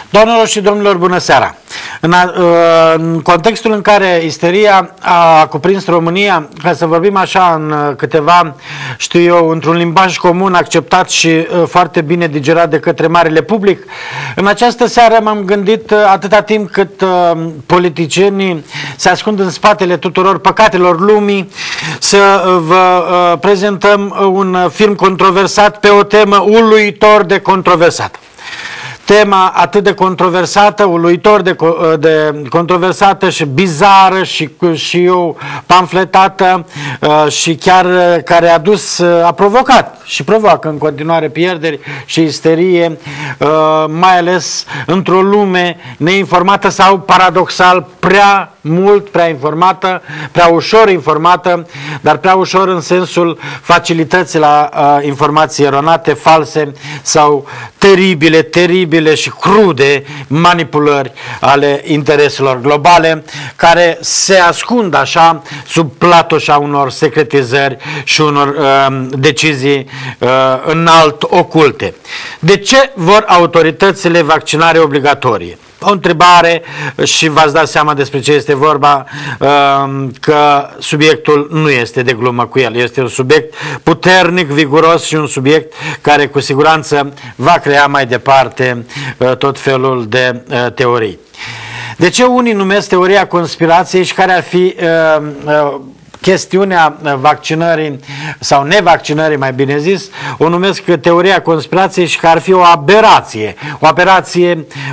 Doamnelor și domnilor, bună seara! În contextul în care isteria a cuprins România, ca să vorbim așa în câteva, știu eu, într-un limbaj comun acceptat și foarte bine digerat de către marele public, în această seară m-am gândit, atâta timp cât politicienii se ascund în spatele tuturor păcatelor lumii, să vă prezentăm un film controversat pe o temă uluitor de controversată. Tema atât de controversată, uluitor de controversată și bizară și eu pamfletată și chiar care a provocat și provoacă în continuare pierderi și isterie, mai ales într-o lume neinformată sau paradoxal prea mult, prea informată, prea ușor informată, dar prea ușor în sensul facilității la informații eronate, false sau teribile și crude manipulări ale intereselor globale care se ascund așa sub platoșa unor secretizări și unor decizii înalt oculte. De ce vor autoritățile vaccinare obligatorie? O întrebare și v-ați dat seama despre ce este vorba, că subiectul nu este de glumă cu el. Este un subiect puternic, viguros și un subiect care cu siguranță va crea mai departe tot felul de teorii. De ce unii numesc teoria conspirației și care ar fi chestiunea vaccinării sau nevaccinării, mai bine zis, o numesc teoria conspirației și că ar fi o aberație,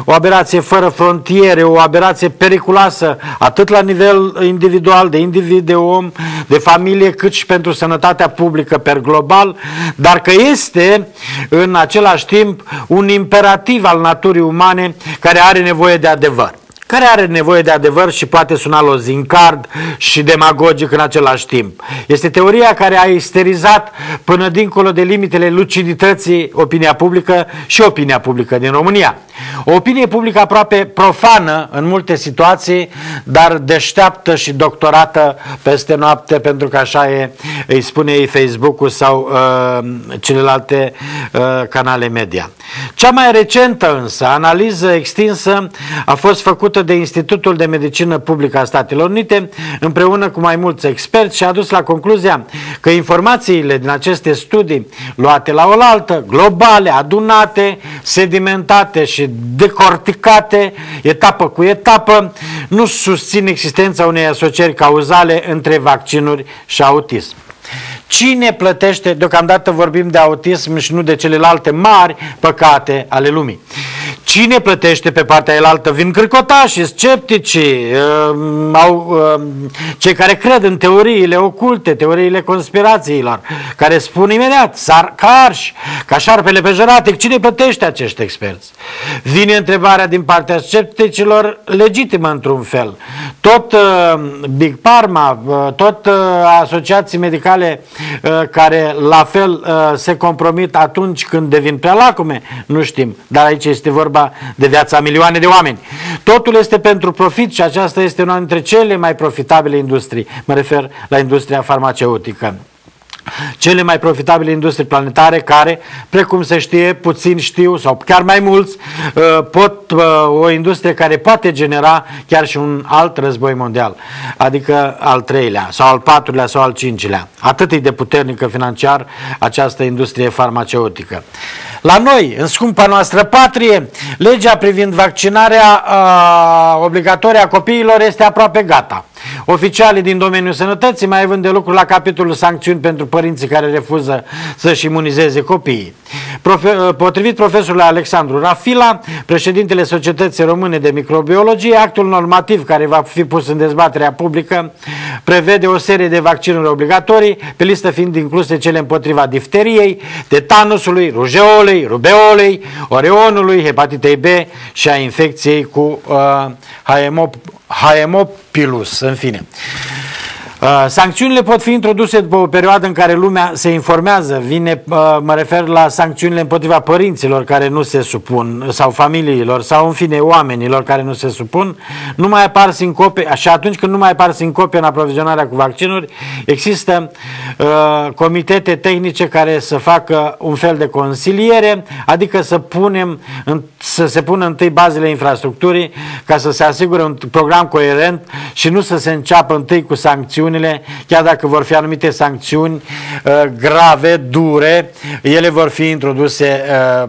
o aberație fără frontiere, o aberație periculoasă atât la nivel individual, de individ, de om, de familie, cât și pentru sănătatea publică per global, dar că este în același timp un imperativ al naturii umane care are nevoie de adevăr. Care are nevoie de adevăr și poate suna lozincard și demagogic în același timp. Este teoria care a isterizat până dincolo de limitele lucidității opinia publică și opinia publică din România. O opinie publică aproape profană în multe situații, dar deșteaptă și doctorată peste noapte, pentru că așa îi spune ei Facebook-ul sau celelalte canale media. Cea mai recentă însă analiză extinsă a fost făcută de Institutul de Medicină Publică a Statelor Unite împreună cu mai mulți experți și a dus la concluzia că informațiile din aceste studii luate la oaltă, globale, adunate, sedimentate și decorticate, etapă cu etapă, nu susțin existența unei asocieri cauzale între vaccinuri și autism. Cine plătește, deocamdată vorbim de autism și nu de celelalte mari păcate ale lumii. Cine plătește pe partea elaltă? Vin cârcotașii, scepticii, cei care cred în teoriile oculte, teoriile conspirațiilor, care spun imediat, ca șarpele pe jăratic, cine plătește acești experți? Vine întrebarea din partea scepticilor, legitimă într-un fel. Tot Big Pharma, tot asociații medicale care la fel se compromit atunci când devin prea lacume, nu știm, dar aici este vorba de viața a milioane de oameni. Totul este pentru profit și aceasta este una dintre cele mai profitabile industrii. Mă refer la industria farmaceutică. Cele mai profitabile industrii planetare care, precum se știe, puțin știu sau chiar mai mulți, o industrie care poate genera chiar și un alt război mondial, adică al treilea sau al patrulea sau al cincilea. Atât e de puternică financiar această industrie farmaceutică. La noi, în scumpa noastră patrie, legea privind vaccinarea obligatorie a copiilor este aproape gata. Oficialii din domeniul sănătății mai având de lucru la capitolul sancțiuni pentru părinții care refuză să-și imunizeze copiii. Potrivit profesorului Alexandru Rafila, președintele Societății Române de Microbiologie, actul normativ care va fi pus în dezbaterea publică prevede o serie de vaccinuri obligatorii, pe listă fiind incluse cele împotriva difteriei, tetanusului, rujeolei, rubeolei, oreonului, hepatitei B și a infecției cu haemopilus, în fine. Sancțiunile pot fi introduse după o perioadă în care lumea se informează. Mă refer la sancțiunile împotriva părinților care nu se supun, sau familiilor, sau în fine oamenilor care nu se supun. Nu mai apar sincope, și atunci când nu mai apar sincope în aprovizionarea cu vaccinuri, există comitete tehnice care să facă un fel de consiliere, adică să se pună întâi bazele infrastructurii ca să se asigure un program coerent și nu să se înceapă întâi cu sancțiunile, chiar dacă vor fi anumite sancțiuni grave, dure, ele vor fi introduse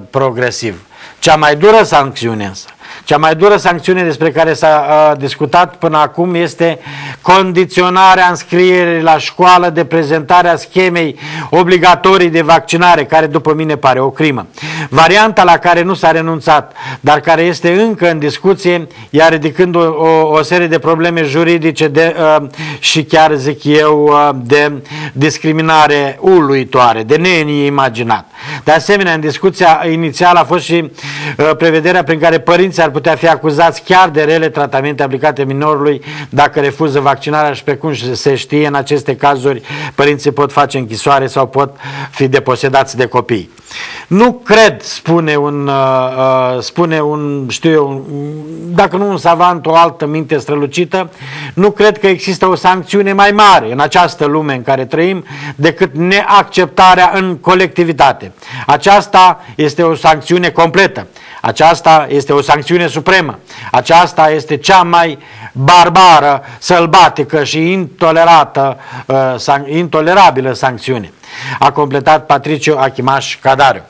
progresiv. Cea mai dură sancțiune însă, cea mai dură sancțiune despre care s-a discutat până acum este condiționarea înscrierii la școală de prezentarea schemei obligatorii de vaccinare, care după mine pare o crimă. Varianta la care nu s-a renunțat, dar care este încă în discuție, iar ridicând o serie de probleme juridice și chiar zic eu de discriminare uluitoare, de neimaginat. De asemenea, în discuția inițială a fost și prevederea prin care părinții ar putea fi acuzați chiar de rele tratamente aplicate minorului dacă refuză vaccinarea și, pe cum se știe, în aceste cazuri părinții pot face închisoare sau pot fi deposedați de copii. Nu cred, spune un, știu eu, dacă nu un savant, o altă minte strălucită, nu cred că există o sancțiune mai mare în această lume în care trăim decât neacceptarea în colectivitate. Aceasta este o sancțiune completă. Aceasta este o sancțiune supremă. Aceasta este cea mai barbară, sălbatică și intolerabilă sancțiune. A completat Patricio Achimaș Cadariu.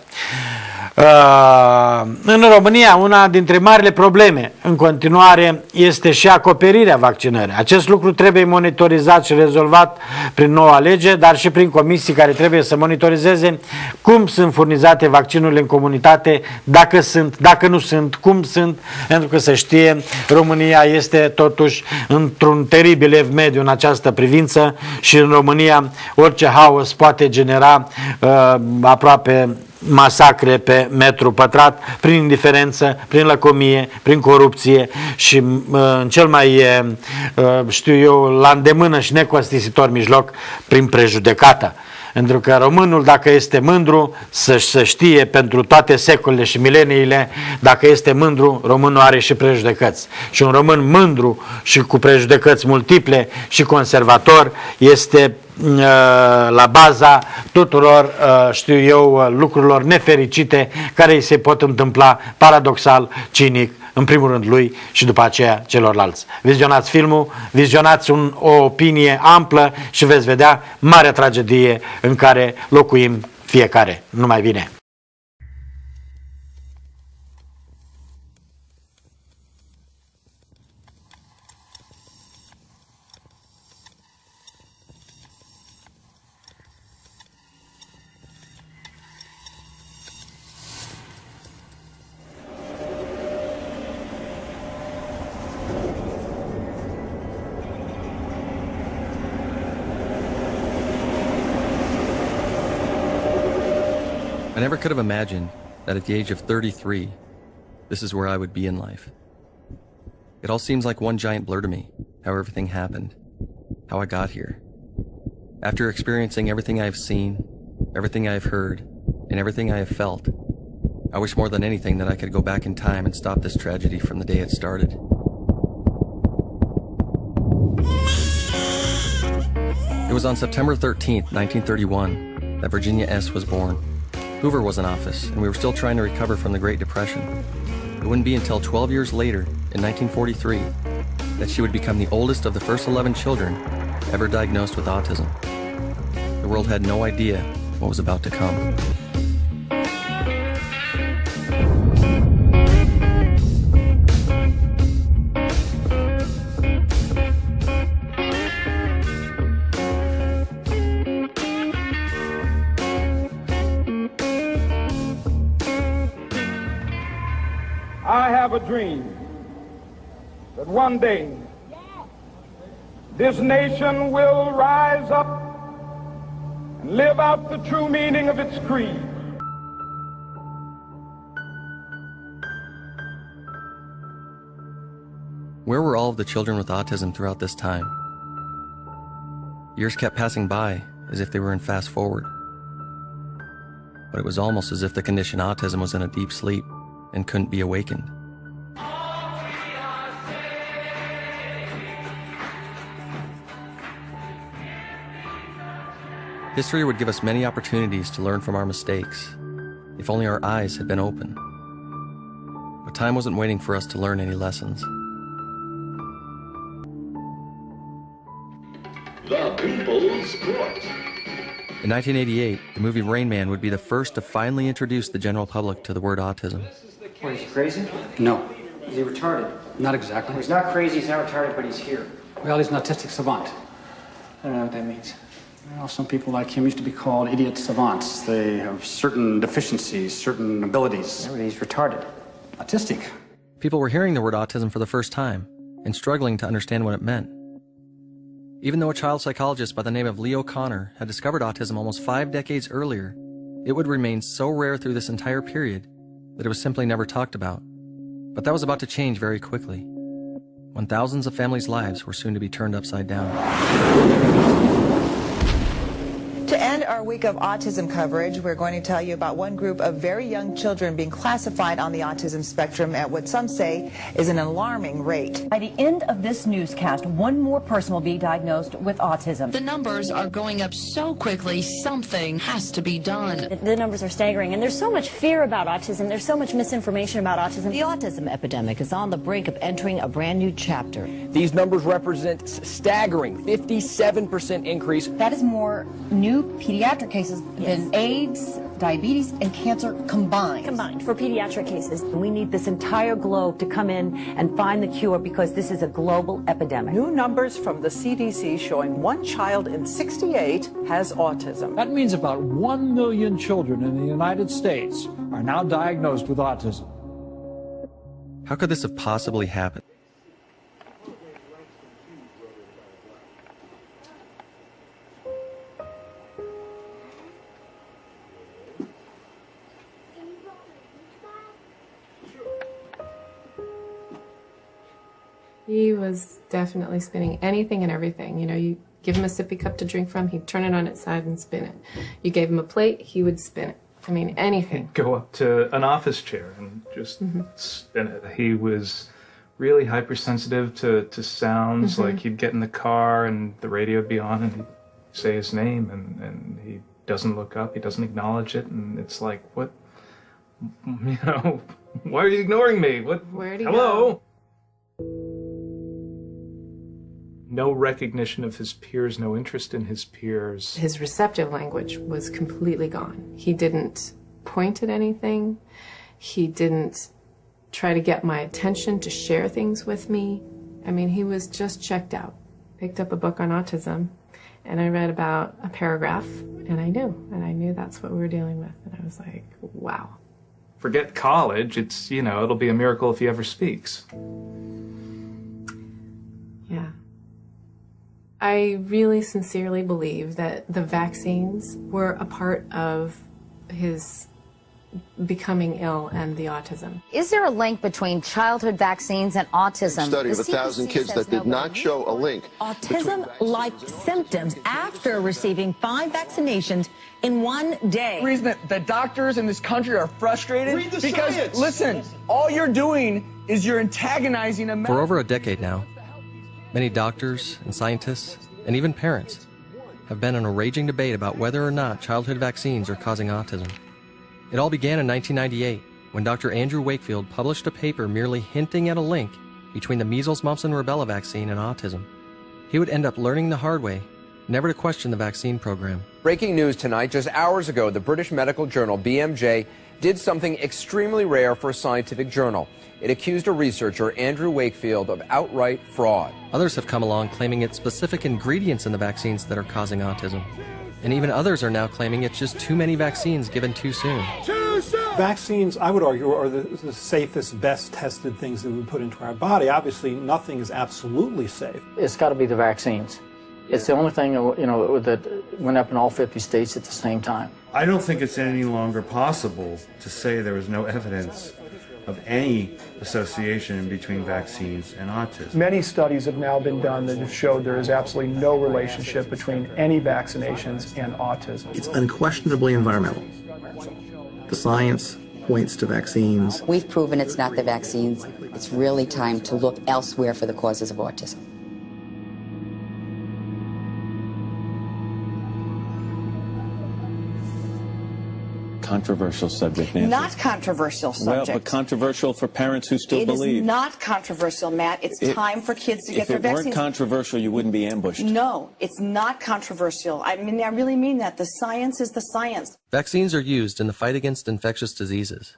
În România, una dintre marile probleme în continuare este și acoperirea vaccinării. Acest lucru trebuie monitorizat și rezolvat prin noua lege, dar și prin comisii care trebuie să monitorizeze cum sunt furnizate vaccinurile în comunitate, dacă sunt, dacă nu sunt, cum sunt, pentru că se știe, România este totuși într-un teribil ev mediu în această privință și în România orice haos poate genera aproape masacre pe metru pătrat, prin indiferență, prin lăcomie, prin corupție și în cel mai, știu eu, la îndemână și necostisitor mijloc, prin prejudecată. Pentru că românul, dacă este mândru, să știe pentru toate secolele și mileniile, dacă este mândru, românul are și prejudecăți. Și un român mândru și cu prejudecăți multiple și conservator este la baza tuturor, știu eu, lucrurilor nefericite care îi se pot întâmpla paradoxal, cinic, în primul rând lui și după aceea celorlalți. Vizionați filmul, vizionați o opinie amplă și veți vedea marea tragedie în care locuim fiecare. Numai bine! I never could have imagined that at the age of 33, this is where I would be in life. It all seems like one giant blur to me, how everything happened, how I got here. After experiencing everything I've seen, everything I've heard, and everything I have felt, I wish more than anything that I could go back in time and stop this tragedy from the day it started. It was on September 13th, 1931, that Virginia S. was born. Hoover was in office, and we were still trying to recover from the Great Depression. It wouldn't be until 12 years later, in 1943, that she would become the oldest of the first 11 children ever diagnosed with autism. The world had no idea what was about to come. I have a dream that one day this nation will rise up and live out the true meaning of its creed. Where were all of the children with autism throughout this time? Years kept passing by as if they were in fast forward. But it was almost as if the condition autism was in a deep sleep and couldn't be awakened. History would give us many opportunities to learn from our mistakes, if only our eyes had been open. But time wasn't waiting for us to learn any lessons. The People's Court. In 1988, the movie Rain Man would be the first to finally introduce the general public to the word autism. What, is he crazy? No, Is he retarded? not exactly. He's not crazy, he's not retarded, but he's here. Well, he's an autistic savant. I don't know what that means. Well, some people like him used to be called idiot savants. They have certain deficiencies, certain abilities. Yeah, but he's retarded. Autistic. People were hearing the word autism for the first time and struggling to understand what it meant. Even though a child psychologist by the name of Lee O'Connor had discovered autism almost 5 decades earlier, it would remain so rare through this entire period that it was simply never talked about. But that was about to change very quickly, when thousands of families' lives were soon to be turned upside down. To end our week of autism coverage, we're going to tell you about one group of very young children being classified on the autism spectrum at what some say is an alarming rate. By the end of this newscast, one more person will be diagnosed with autism. The numbers are going up so quickly, something has to be done. The numbers are staggering, and there's so much fear about autism. There's so much misinformation about autism. The autism epidemic is on the brink of entering a brand new chapter. These numbers represent staggering 57% increase. That is more new pediatric cases than AIDS, diabetes, and cancer combined. For pediatric cases. We need this entire globe to come in and find the cure because this is a global epidemic. New numbers from the CDC showing 1 child in 68 has autism. That means about 1 million children in the United States are now diagnosed with autism. How could this have possibly happened? He was definitely spinning anything and everything. You know, you give him a sippy cup to drink from, he'd turn it on its side and spin it. You gave him a plate, he would spin it. I mean, anything. He'd go up to an office chair and just spin it. He was really hypersensitive to sounds. Like he'd get in the car and the radio would be on and he'd say his name and he doesn't look up, he doesn't acknowledge it, and it's like, what, you know, why are you ignoring me? What? Where'd he Hello? go? No recognition of his peers, no interest in his peers. His receptive language was completely gone. He didn't point at anything. He didn't try to get my attention to share things with me. I mean, he was just checked out. Picked up a book on autism, and I read about a paragraph, and I knew that's what we were dealing with. And I was like, wow. Forget college, it's, you know, it'll be a miracle if he ever speaks. Yeah. I really sincerely believe that the vaccines were a part of his becoming ill and the autism. Is there a link between childhood vaccines and autism? A study of 1,000 kids that did not show a link. Autism-like symptoms after receiving 5 vaccinations in one day. The reason that the doctors in this country are frustrated because, science. listen, all you're doing is you're antagonizing a For over a decade now, many doctors and scientists, and even parents, have been in a raging debate about whether or not childhood vaccines are causing autism. It all began in 1998, when Dr. Andrew Wakefield published a paper merely hinting at a link between the measles, mumps, and rubella vaccine and autism. He would end up learning the hard way, never to question the vaccine program. Breaking news tonight, just hours ago, the British medical journal BMJ did something extremely rare for a scientific journal. It accused a researcher, Andrew Wakefield, of outright fraud. Others have come along claiming it's specific ingredients in the vaccines that are causing autism. And even others are now claiming it's just too many vaccines given too soon. Vaccines, I would argue, are the safest, best tested things that we put into our body. Obviously, nothing is absolutely safe. It's got to be the vaccines. It's the only thing, you know, that went up in all 50 states at the same time. I don't think it's any longer possible to say there was no evidence of any association between vaccines and autism. Many studies have now been done that have showed there is absolutely no relationship between any vaccinations and autism. It's unquestionably environmental. The science points to vaccines. We've proven it's not the vaccines. It's really time to look elsewhere for the causes of autism. Controversial subject, Nancy. Not controversial subject. Well, but controversial for parents who still believe. It is not controversial, Matt. It's time for kids to get their vaccines. If it weren't controversial, you wouldn't be ambushed. No, it's not controversial. I mean, I really mean that. The science is the science. Vaccines are used in the fight against infectious diseases,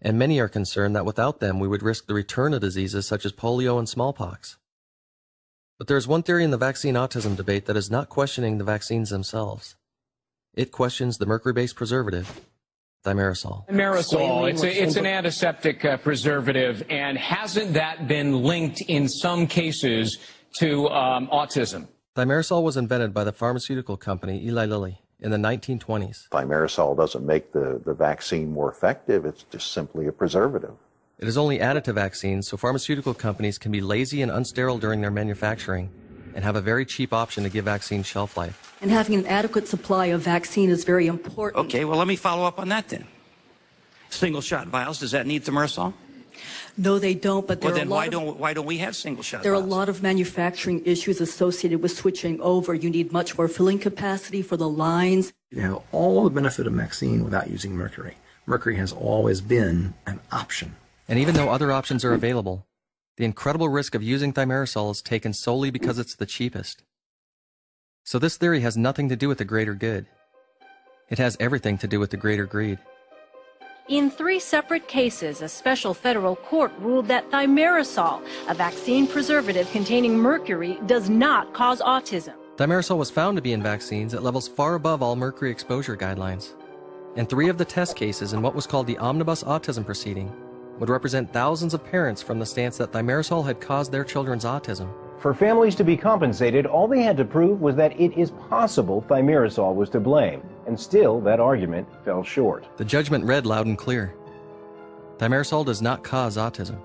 and many are concerned that without them we would risk the return of diseases such as polio and smallpox. But there is one theory in the vaccine autism debate that is not questioning the vaccines themselves. It questions the mercury-based preservative, thimerosal. Thimerosal, it's an antiseptic preservative, and hasn't that been linked in some cases to autism? Thimerosal was invented by the pharmaceutical company Eli Lilly in the 1920s. Thimerosal doesn't make the vaccine more effective. It's just simply a preservative. It is only added to vaccines, so pharmaceutical companies can be lazy and unsterile during their manufacturing and have a very cheap option to give vaccines shelf life. And having an adequate supply of vaccine is very important. Okay, well, let me follow up on that then. Single-shot vials, does that need thimerosal? No, they don't, but there well, are then why don't we have single-shot There are a vials? lot of manufacturing issues associated with switching over. You need much more filling capacity for the lines. You have all the benefit of vaccine without using mercury. Mercury has always been an option. And even though other options are available, the incredible risk of using thimerosal is taken solely because it's the cheapest. So this theory has nothing to do with the greater good. It has everything to do with the greater greed. In 3 separate cases, a special federal court ruled that thimerosal, a vaccine preservative containing mercury, does not cause autism. Thimerosal was found to be in vaccines at levels far above all mercury exposure guidelines. And 3 of the test cases in what was called the omnibus autism proceeding would represent thousands of parents from the stance that thimerosal had caused their children's autism. For families to be compensated, all they had to prove was that it is possible thimerosal was to blame, and still that argument fell short. The judgment read loud and clear. Thimerosal does not cause autism,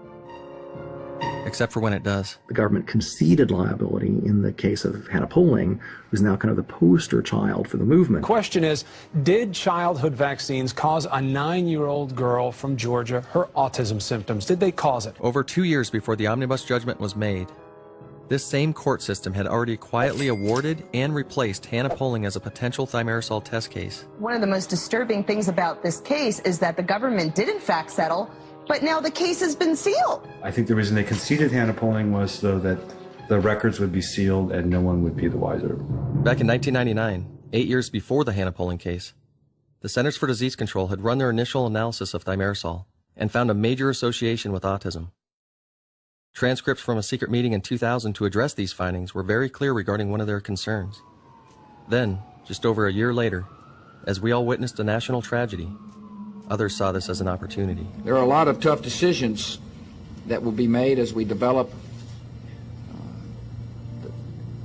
except for when it does. The government conceded liability in the case of Hannah Poling, who's now kind of the poster child for the movement. The question is, did childhood vaccines cause a 9-year-old girl from Georgia her autism symptoms? Did they cause it? Over 2 years before the omnibus judgment was made, this same court system had already quietly awarded and replaced Hannah Poling as a potential thimerosal test case. One of the most disturbing things about this case is that the government did in fact settle, but now the case has been sealed. I think the reason they conceded Hannah Poling was so that the records would be sealed and no one would be the wiser. Back in 1999, 8 years before the Hannah Poling case, the Centers for Disease Control had run their initial analysis of thimerosal and found a major association with autism. Transcripts from a secret meeting in 2000 to address these findings were very clear regarding one of their concerns. Then, just over a year later, as we all witnessed a national tragedy, others saw this as an opportunity. There are a lot of tough decisions that will be made as we develop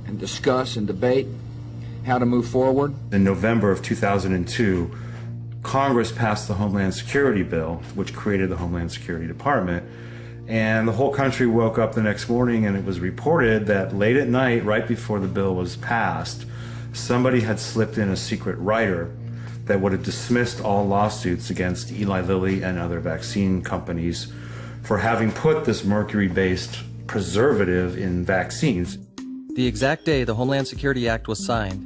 and discuss and debate how to move forward. In November of 2002, Congress passed the Homeland Security Bill, which created the Homeland Security Department. And the whole country woke up the next morning and it was reported that late at night, right before the bill was passed, somebody had slipped in a secret writer that would have dismissed all lawsuits against Eli Lilly and other vaccine companies for having put this mercury-based preservative in vaccines. The exact day the Homeland Security Act was signed,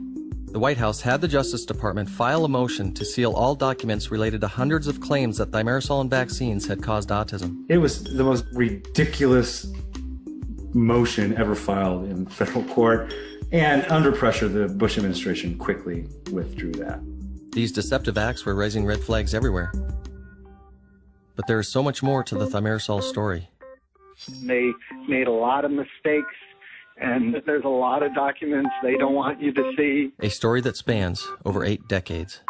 the White House had the Justice Department file a motion to seal all documents related to hundreds of claims that thimerosal and vaccines had caused autism. It was the most ridiculous motion ever filed in federal court, and under pressure, the Bush administration quickly withdrew that. These deceptive acts were raising red flags everywhere. But there is so much more to the thimerosal story. They made a lot of mistakes, and there's a lot of documents they don't want you to see. A story that spans over 8 decades.